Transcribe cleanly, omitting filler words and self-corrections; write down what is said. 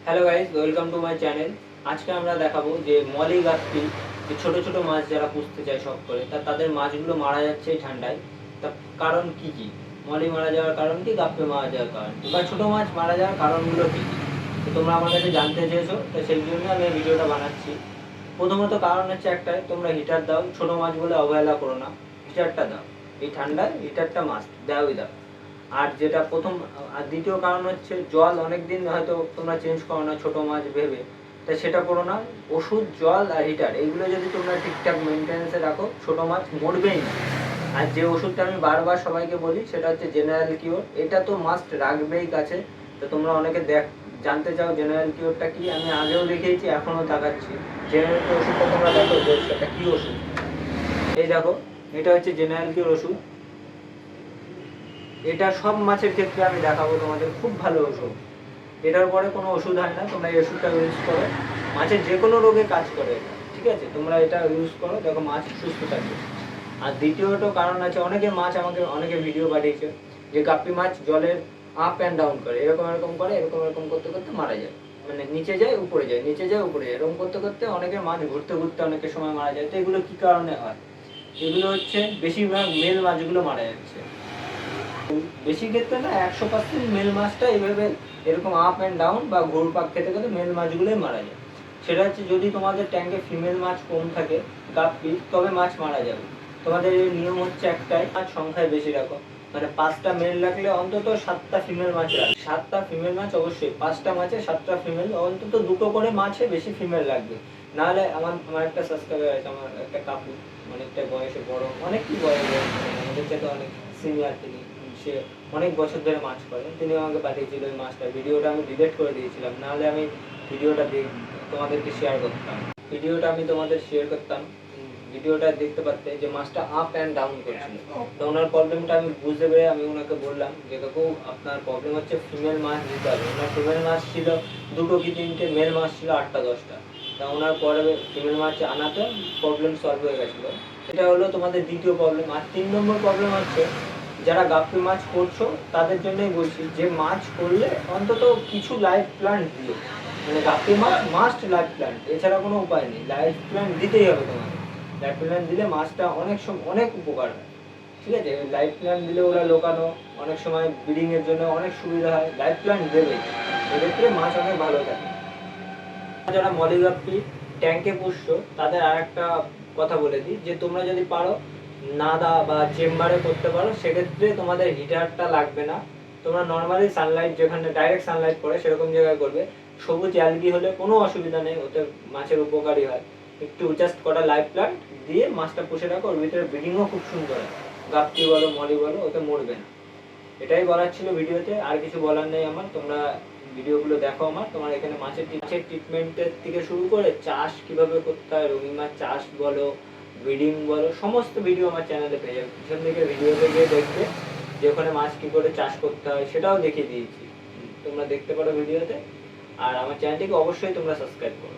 Hello guys, welcome to my channel. আজকে আমরা দেখাবো যে মলি গাপ্পি, যে ছোট ছোট মাছ যারা পুষতে চায় শখ করে, তাদের মাছগুলো মারা যাচ্ছে এই ঠান্ডায়। তার কারণ কি কি? মলি মারা যাওয়ার কারণ কি, গাপ্পি মারা যাওয়ার কারণ কি, বা ছোট মাছ মারা যাওয়ার কারণগুলো কি কি? তো তোমরা আমার কাছে জানতে চেয়েছো, তো সেই জন্য আমি এই ভিডিওটা বানাচ্ছি। প্রথমত কারণ হচ্ছে একটাই, তোমরা হিটার দাও, ছোট মাছ বলে অবহেলা করো না, হিটারটা দাও। এই ঠান্ডায় হিটারটা মাস্ট দাওই দাও। আর যেটা প্রথম, আর দ্বিতীয় কারণ হচ্ছে জল অনেকদিন হয়তো তোমরা চেঞ্জ করো না ছোটো মাছ ভেবে, তাই সেটা করো না। ওষুধ, জল আর হিটার এইগুলো যদি তোমরা ঠিকঠাক মেনটেন্সে রাখো, ছোটো মাছ মরবেই না। আর যে ওষুধটা আমি বারবার সবাইকে বলি সেটা হচ্ছে জেনারেল কিওর, এটা তো মাস্ট রাখবেই কাছে। তো তোমরা অনেকে জানতে চাও জেনারেল কিওরটা কি, আমি আগেও দেখিয়েছি এখনও দেখাচ্ছি। জেনারেল কিওর ওষুধটা তোমরা দেখো যে সেটা কী ওষুধ। এই দেখো, এটা হচ্ছে জেনারেল কিওর ওষুধ। এটা সব মাছের ক্ষেত্রে আমি দেখাবো তোমাদের, খুব ভালো ওষুধ। এটার পরে কোনো ওষুধ হয় না, তোমরা এই ওষুধটা ইউজ করো, মাছের যে কোনো রোগে কাজ করে এটা, ঠিক আছে? তোমরা এটা ইউজ করো, দেখো মাছ সুস্থ থাকবে। আর দ্বিতীয়ত কারণ আছে, অনেকে ভিডিও পাঠিয়েছে যে গাপ্পি মাছ জলের আপ অ্যান্ড ডাউন করে, এরকম এরকম করে, এরকম এরকম করতে করতে মারা যায়। মানে নিচে যায় উপরে যায়, নিচে যায় উপরে যায়, এরকম করতে করতে অনেকের মাছ ঘুরতে ঘুরতে অনেকের সময় মারা যায়। তো এগুলো কী কারণে হয়? এগুলো হচ্ছে বেশিরভাগ মেল মাছগুলো মারা যাচ্ছে। বেশি ক্ষেত্রে না, 100% মেল মাছটা এইভাবে এরকম আপ অ্যান্ড ডাউন বা ঘুরপাক খেতে খেতে মেল মাছগুলোই মারা যায়। সেটা হচ্ছে যদি তোমাদের ট্যাঙ্কে ফিমেল মাছ কম থাকে গাপ্পি, তবে মাছ মারা যাবে। তোমাদের এই নিয়ম হচ্ছে একটাই, মাছ সংখ্যায় বেশি রাখো। মানে 5টা মেল রাখলে অন্তত 7টা ফিমেল মাছ রাখো। 7টা ফিমেল মাছ অবশ্যই, 5টা মাছে 7টা ফিমেল, অন্তত 2টো করে মাছে বেশি ফিমেল লাগবে। নাহলে আমার একটা সাবস্ক্রাইবার আছে, আমার একটা কাকু, অনেকটা বয়সে বড়, অনেক কি বয়স, আমাদের চাইতে অনেক সিনিয়র তিনি। সে অনেক বছর ধরে মাছ করে, তিনি আমাকে পাঠিয়েছিল ওই মাছটা। ভিডিওটা আমি ডিলিট করে দিয়েছিলাম, নাহলে আমি ভিডিওটা তোমাদেরকে শেয়ার করতাম। ভিডিওটা দেখতে পারতে যে মাছটা আপ অ্যান্ড ডাউন করছিল। তো ওনার প্রবলেমটা আমি বুঝতে পেরে আমি ওনাকে বললাম যে কাকু, আপনার প্রবলেম হচ্ছে ফিমেল মাছ দিতে হবে। ওনার ফিমেল মাছ ছিল 2টো কি 3টে, মেল মাছ ছিল 8টা 10টা। তা ওনার পরে ফিমেল মাছ আনাতে প্রবলেম সলভ হয়ে গেছিলো। এটা হলো তোমাদের দ্বিতীয় প্রবলেম। আর 3 নম্বর প্রবলেম হচ্ছে, যারা গাপ্পি মাছ করছো তাদের জন্যই বলছি যে মাছ করলে অন্তত কিছু লাইফ প্ল্যান্ট দিও। মানে গাপ্পি মাছ মাস্ট লাইফ প্ল্যান্ট, এছাড়া কোনো উপায় নেই, লাইফ প্ল্যান্ট দিতেই হবে তোমাকে। লাইফ প্ল্যান্ট দিলে মাছটা অনেক উপকার হয়, ঠিক আছে? লাইফ প্ল্যান্ট দিলে ওরা লোকানো, অনেক সময় ব্রিডিংয়ের জন্য অনেক সুবিধা হয়, লাইফ প্ল্যান্ট দেবেই, এক্ষেত্রে মাছ অনেক ভালো থাকে। যারা মলি গাপ্পি ট্যাঙ্কে পুষছো তাদের আর একটা কথা বলে দিই, যে তোমরা যদি পারো নাদা বা চেম্বারে করতে পারো, সেক্ষেত্রে তোমাদের হিটারটা লাগবে না। তোমরা নর্মালি সানলাইট, যেখানে ডাইরেক্ট সানলাইট পড়ে সেরকম জায়গায় করবে। সবুজ অ্যালগি হলে কোনো অসুবিধা নেই, ওতে মাছের উপকারী হয়। একটু জাস্ট কটা লাইফ প্ল্যান্ট দিয়ে মাছটা পুষে রাখো, ওর ভিতরে ব্রিডিংও খুব সুন্দর হয়। গাপ্পি বলো মলি বলো, ওতে মরবে না। এটাই বলার ছিল ভিডিওতে, আর কিছু বলার নেই আমার। তোমরা ভিডিওগুলো দেখো আমার, তোমার এখানে মাছের ট্রিটমেন্টের থেকে শুরু করে চাষ কিভাবে করতে হয়, রুই মাছ চাষ বলো, ব্রিডিং বলো, সমস্ত ভিডিও আমার চ্যানেলে পেয়ে যাবে। পিছন দিকে ভিডিওতে গিয়ে দেখবে যে ওখানে মাছ কি করে চাষ করতে হয় সেটাও দেখিয়ে দিয়েছি, তোমরা দেখতে পারো ভিডিওতে। আর আমার চ্যানেলটিকে অবশ্যই তোমরা সাবস্ক্রাইব করো।